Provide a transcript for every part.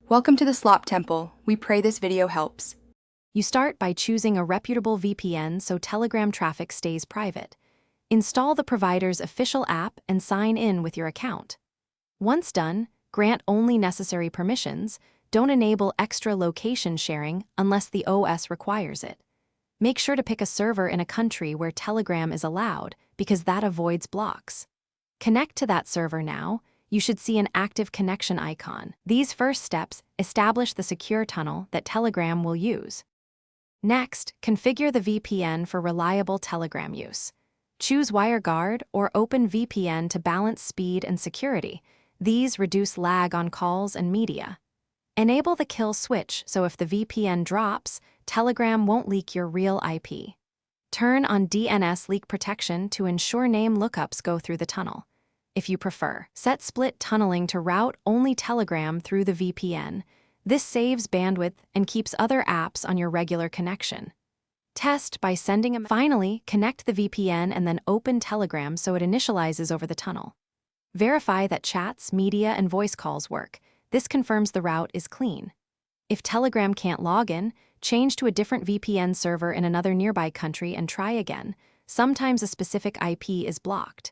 Welcome to the Slop Temple. We pray this video helps. You start by choosing a reputable VPN so Telegram traffic stays private. Install the provider's official app and sign in with your account. Once done, grant only necessary permissions. Don't enable extra location sharing unless the OS requires it. Make sure to pick a server in a country where Telegram is allowed, because that avoids blocks. Connect to that server now. You should see an active connection icon. These first steps establish the secure tunnel that Telegram will use. Next, configure the VPN for reliable Telegram use. Choose WireGuard or OpenVPN to balance speed and security. These reduce lag on calls and media. Enable the kill switch so if the VPN drops, Telegram won't leak your real IP. Turn on DNS leak protection to ensure name lookups go through the tunnel. If you prefer, set split tunneling to route only Telegram through the VPN. This saves bandwidth and keeps other apps on your regular connection. Test by sending a... Finally, connect the VPN and then open Telegram so it initializes over the tunnel. Verify that chats, media, and voice calls work. This confirms the route is clean. If Telegram can't log in, change to a different VPN server in another nearby country and try again. Sometimes a specific IP is blocked.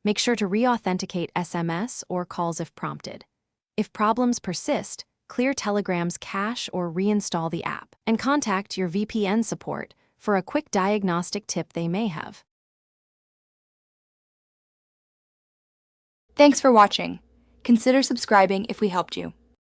Make sure to re-authenticate SMS or calls if prompted. If problems persist, clear Telegram's cache or reinstall the app, and contact your VPN support for a quick diagnostic tip they may have. Thanks for watching. Consider subscribing if we helped you.